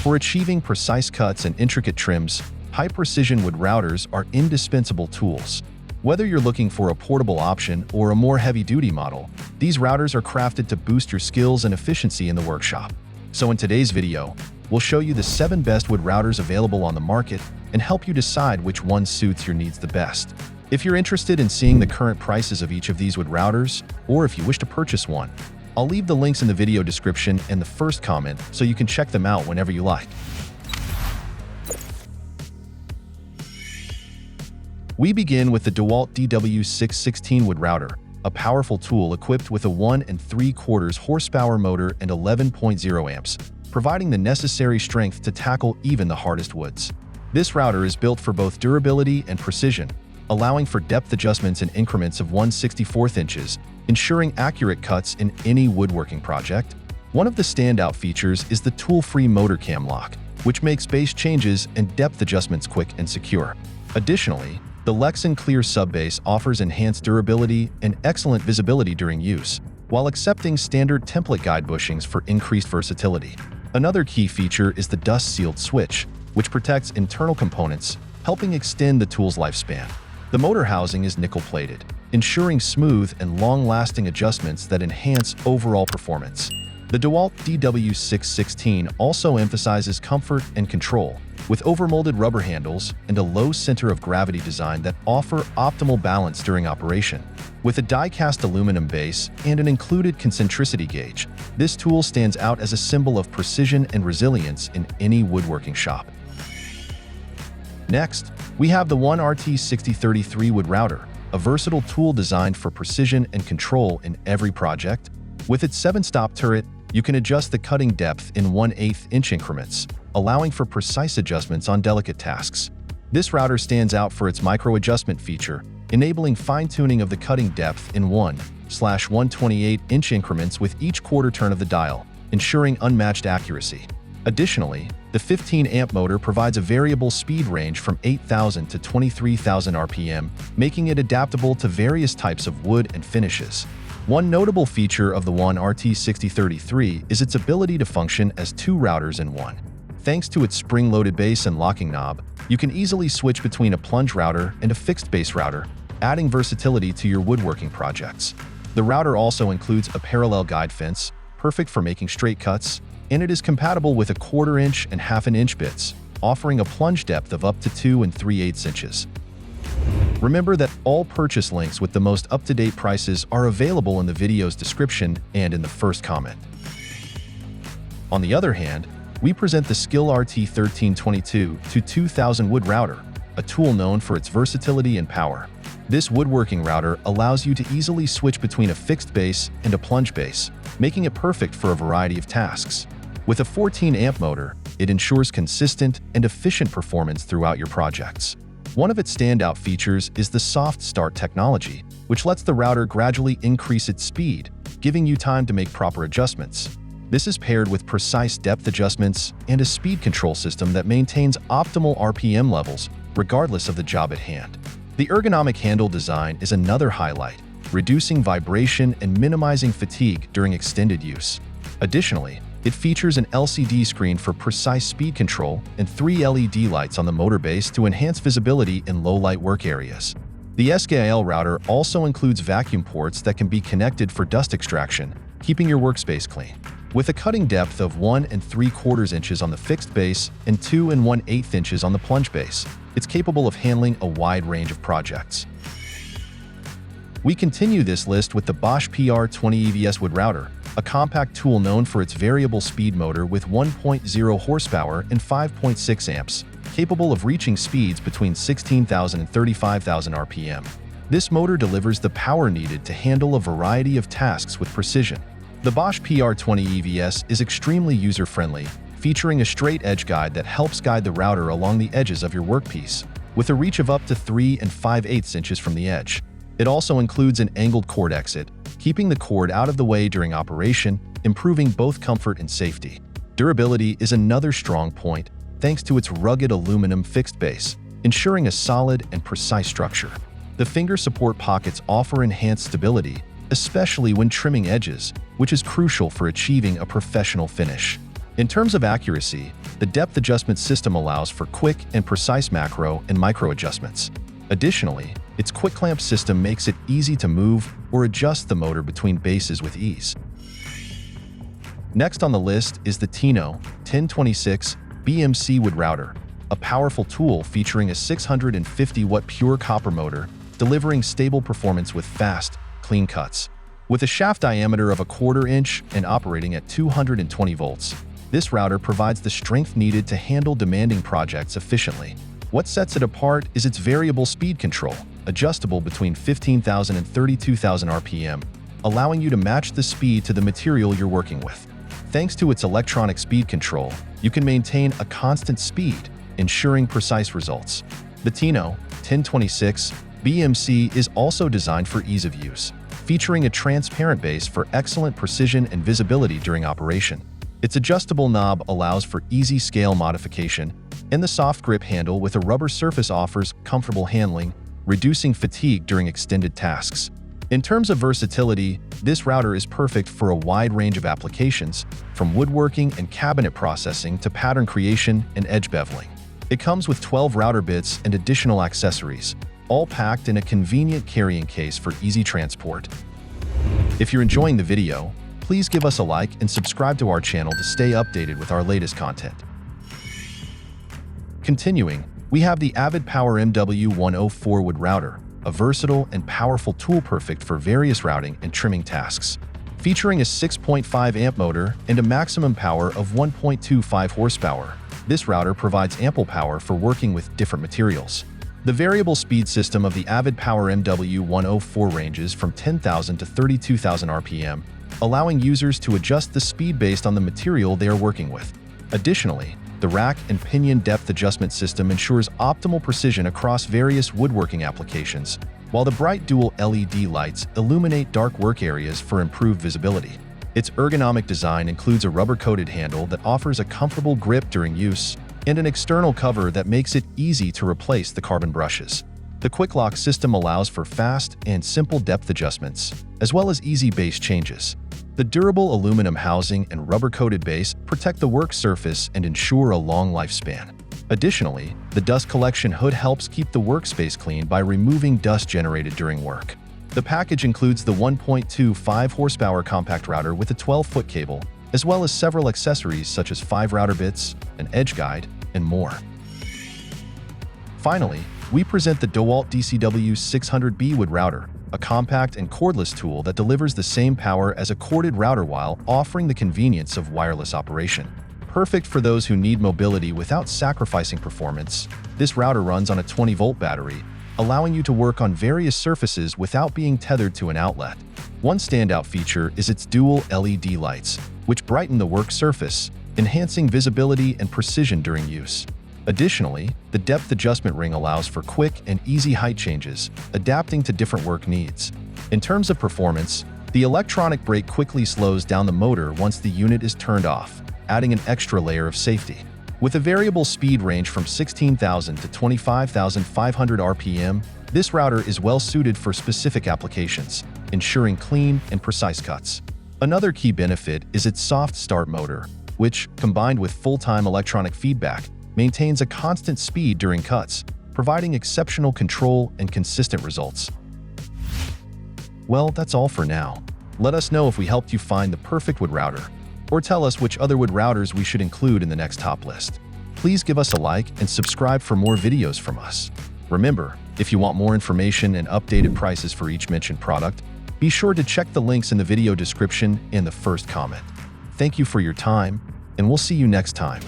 For achieving precise cuts and intricate trims, high-precision wood routers are indispensable tools. Whether you're looking for a portable option or a more heavy-duty model, these routers are crafted to boost your skills and efficiency in the workshop. So in today's video, we'll show you the 7 best wood routers available on the market and help you decide which one suits your needs the best. If you're interested in seeing the current prices of each of these wood routers, or if you wish to purchase one, I'll leave the links in the video description and the first comment so you can check them out whenever you like. We begin with the DEWALT DW616 wood router, a powerful tool equipped with a 1 3/4 horsepower motor and 11.0 amps, providing the necessary strength to tackle even the hardest woods. This router is built for both durability and precision, allowing for depth adjustments in increments of 1/64 inches, ensuring accurate cuts in any woodworking project. One of the standout features is the tool-free motor cam lock, which makes base changes and depth adjustments quick and secure. Additionally, the Lexan Clear subbase offers enhanced durability and excellent visibility during use, while accepting standard template guide bushings for increased versatility. Another key feature is the dust-sealed switch, which protects internal components, helping extend the tool's lifespan. The motor housing is nickel-plated, ensuring smooth and long-lasting adjustments that enhance overall performance. The DEWALT DW616 also emphasizes comfort and control, with overmolded rubber handles and a low center of gravity design that offer optimal balance during operation. With a die-cast aluminum base and an included concentricity gauge, this tool stands out as a symbol of precision and resilience in any woodworking shop. Next, we have the ONE-RT6033 wood router, a versatile tool designed for precision and control in every project. With its 7-stop turret, you can adjust the cutting depth in 1/8 inch increments, allowing for precise adjustments on delicate tasks. This router stands out for its micro-adjustment feature, enabling fine-tuning of the cutting depth in 1/128 inch increments with each quarter turn of the dial, ensuring unmatched accuracy. Additionally, the 15-amp motor provides a variable speed range from 8,000 to 23,000 RPM, making it adaptable to various types of wood and finishes. One notable feature of the ONE-RT6033 is its ability to function as 2 routers in one. Thanks to its spring-loaded base and locking knob, you can easily switch between a plunge router and a fixed base router, adding versatility to your woodworking projects. The router also includes a parallel guide fence, perfect for making straight cuts, and it is compatible with a 1/4 inch and 1/2 inch bits, offering a plunge depth of up to 2 3/8 inches. Remember that all purchase links with the most up-to-date prices are available in the video's description and in the first comment. On the other hand, we present the SKIL RT1322-2000 wood router, a tool known for its versatility and power. This woodworking router allows you to easily switch between a fixed base and a plunge base, making it perfect for a variety of tasks. With a 14-amp motor, it ensures consistent and efficient performance throughout your projects. One of its standout features is the soft start technology, which lets the router gradually increase its speed, giving you time to make proper adjustments. This is paired with precise depth adjustments and a speed control system that maintains optimal RPM levels, regardless of the job at hand. The ergonomic handle design is another highlight, reducing vibration and minimizing fatigue during extended use. Additionally, it features an LCD screen for precise speed control and 3 LED lights on the motor base to enhance visibility in low-light work areas. The SKIL router also includes vacuum ports that can be connected for dust extraction, keeping your workspace clean. With a cutting depth of 1 3/4 inches on the fixed base and 2 1/8 inches on the plunge base, it's capable of handling a wide range of projects. We continue this list with the BOSCH PR20 EVS wood router, a compact tool known for its variable speed motor with 1.0 horsepower and 5.6 amps, capable of reaching speeds between 16,000 and 35,000 RPM. This motor delivers the power needed to handle a variety of tasks with precision. The BOSCH PR20 EVS is extremely user-friendly, featuring a straight edge guide that helps guide the router along the edges of your workpiece, with a reach of up to 3 5/8 inches from the edge. It also includes an angled cord exit, keeping the cord out of the way during operation, improving both comfort and safety. Durability is another strong point, thanks to its rugged aluminum fixed base, ensuring a solid and precise structure. The finger support pockets offer enhanced stability, especially when trimming edges, which is crucial for achieving a professional finish. In terms of accuracy, the depth adjustment system allows for quick and precise macro and micro adjustments. Additionally, its quick clamp system makes it easy to move or adjust the motor between bases with ease. Next on the list is the TENO 1026 BMC wood router, a powerful tool featuring a 650-watt pure copper motor, delivering stable performance with fast, clean cuts. With a shaft diameter of 1/4 inch and operating at 220 volts, this router provides the strength needed to handle demanding projects efficiently. What sets it apart is its variable speed control, adjustable between 15,000 and 32,000 RPM, allowing you to match the speed to the material you're working with. Thanks to its electronic speed control, you can maintain a constant speed, ensuring precise results. The TENO 1026 BMC is also designed for ease of use, featuring a transparent base for excellent precision and visibility during operation. Its adjustable knob allows for easy scale modification, and the soft grip handle with a rubber surface offers comfortable handling, reducing fatigue during extended tasks. In terms of versatility, this router is perfect for a wide range of applications, from woodworking and cabinet processing to pattern creation and edge beveling. It comes with 12 router bits and additional accessories, all packed in a convenient carrying case for easy transport. If you're enjoying the video, please give us a like and subscribe to our channel to stay updated with our latest content. Continuing, we have the AVID Power MW104 wood router, a versatile and powerful tool perfect for various routing and trimming tasks. Featuring a 6.5 amp motor and a maximum power of 1.25 horsepower, this router provides ample power for working with different materials. The variable speed system of the AVID Power MW104 ranges from 10,000 to 32,000 RPM, allowing users to adjust the speed based on the material they are working with. Additionally, the rack and pinion depth adjustment system ensures optimal precision across various woodworking applications, while the bright dual LED lights illuminate dark work areas for improved visibility. Its ergonomic design includes a rubber-coated handle that offers a comfortable grip during use, and an external cover that makes it easy to replace the carbon brushes. The quick lock system allows for fast and simple depth adjustments, as well as easy base changes. The durable aluminum housing and rubber-coated base protect the work surface and ensure a long lifespan. Additionally, the dust collection hood helps keep the workspace clean by removing dust generated during work. The package includes the 1.25 horsepower compact router with a 12-foot cable, as well as several accessories such as 5 router bits, an edge guide, and more. Finally, we present the DEWALT DCW600B wood router, a compact and cordless tool that delivers the same power as a corded router while offering the convenience of wireless operation. Perfect for those who need mobility without sacrificing performance, this router runs on a 20-volt battery, allowing you to work on various surfaces without being tethered to an outlet. One standout feature is its dual LED lights, which brighten the work surface, enhancing visibility and precision during use. Additionally, the depth adjustment ring allows for quick and easy height changes, adapting to different work needs. In terms of performance, the electronic brake quickly slows down the motor once the unit is turned off, adding an extra layer of safety. With a variable speed range from 16,000 to 25,500 RPM, this router is well suited for specific applications, ensuring clean and precise cuts. Another key benefit is its soft start motor, which, combined with full-time electronic feedback, maintains a constant speed during cuts, providing exceptional control and consistent results. Well, that's all for now. Let us know if we helped you find the perfect wood router, or tell us which other wood routers we should include in the next top list. Please give us a like and subscribe for more videos from us. Remember, if you want more information and updated prices for each mentioned product, be sure to check the links in the video description and the first comment. Thank you for your time, and we'll see you next time.